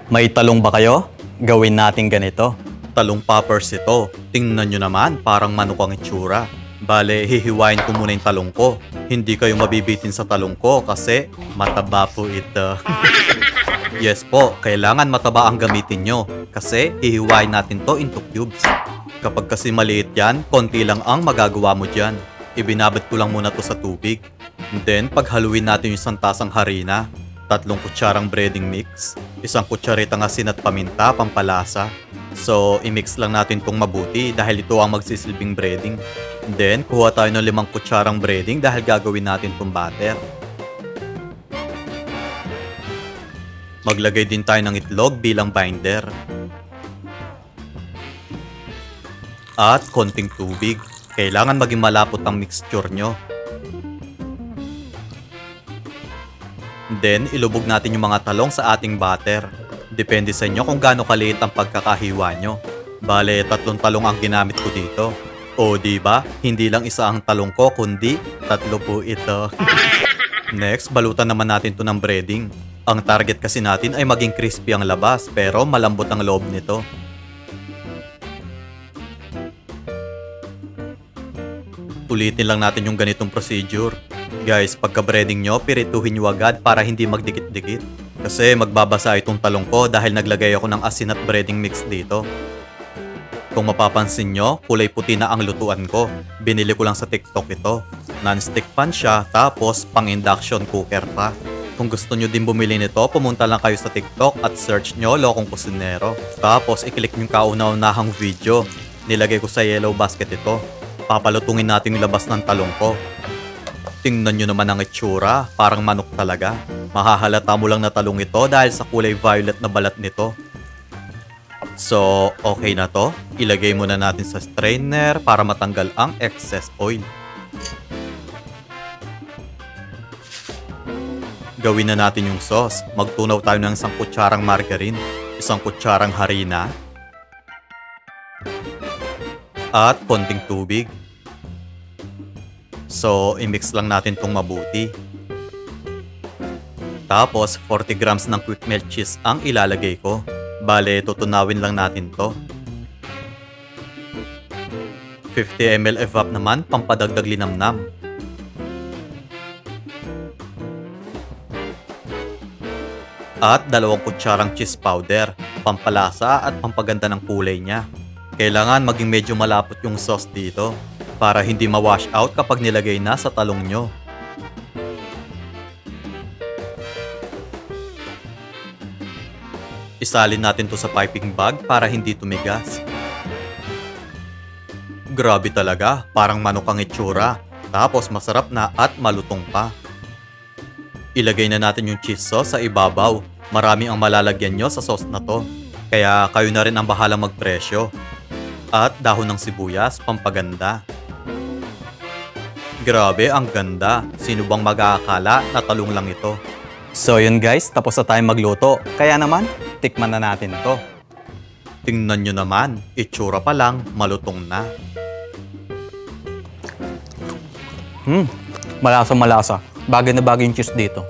May talong ba kayo? Gawin natin ganito. Talong poppers ito. Tingnan nyo naman, parang manok ang itsura. Bale, hihiwain ko muna yung talong ko. Hindi kayo mabibitin sa talong ko kasi mataba po ito. Yes po, kailangan mataba ang gamitin nyo kasi hihiwain natin to into cubes. Kapag kasi maliit yan, konti lang ang magagawa mo dyan. Ibinabad ko lang muna to sa tubig. Then, paghaluin natin yung isang tasang harina, 3 kutsarang breading mix, 1 kutsaritang asin at paminta, pampalasa. So, i-mix lang natin tong mabuti dahil ito ang magsisilbing breading. Then, kuha tayo ng 5 kutsarang breading dahil gagawin natin tong batter. Maglagay din tayo ng itlog bilang binder. At konting tubig. Kailangan maging malapot ang mixture nyo. Then, ilubog natin yung mga talong sa ating batter. Depende sa inyo kung gaano kaliit ang pagkakahiwa nyo. Bale, 3 talong ang ginamit ko dito. O, diba? Hindi lang isa ang talong ko, kundi 3 po ito. Next, balutan naman natin to ng breading. Ang target kasi natin ay maging crispy ang labas, pero malambot ang loob nito. Ulitin lang natin yung ganitong procedure. Guys, pagka breading nyo, pirituhin nyo agad para hindi magdikit-dikit. Kasi magbabasa itong talong ko dahil naglagay ako ng asin at breading mix dito. Kung mapapansin nyo, kulay puti na ang lutuan ko. Binili ko lang sa TikTok ito. Non-stick pan siya, tapos pang-induction cooker pa. Kung gusto nyo din bumili nito, pumunta lang kayo sa TikTok at search nyo Lokong Kusinero. Tapos i-click nyo kauna-unahang video. Nilagay ko sa yellow basket ito. Papalutungin natin yung labas ng talong ko. Tingnan nyo naman ang itsura, parang manok talaga. Mahahalata mo lang na talong ito dahil sa kulay violet na balat nito. So, okay na to. Ilagay muna natin sa strainer para matanggal ang excess oil. Gawin na natin yung sauce. Magtunaw tayo ng 1 kutsarang margarine, 1 kutsarang harina, at konting tubig. So, i-mix lang natin tong mabuti. Tapos, 40 grams ng quick melt cheese ang ilalagay ko. Bale, tutunawin lang natin to. 50 ml evap naman, pampadagdag linamnam. At 2 kutsarang cheese powder, pampalasa at pampaganda ng kulay niya. Kailangan maging medyo malapot yung sauce dito para hindi ma-wash out kapag nilagay na sa talong nyo. Isalin natin to sa piping bag para hindi tumigas. Grabe talaga, parang manok ang itsura. Tapos masarap na at malutong pa. Ilagay na natin yung cheese sauce sa ibabaw. Marami ang malalagyan nyo sa sauce na to. Kaya kayo na rin ang bahalang magpresyo. At dahon ng sibuyas, pampaganda. Grabe, ang ganda. Sino bang mag-aakala na talong lang ito? So yun guys, tapos na tayong magluto. Kaya naman, tikman na natin to. Tingnan nyo naman, itsura pa lang, malutong na. Malasa-malasa. Bagay na bagay yung cheese dito.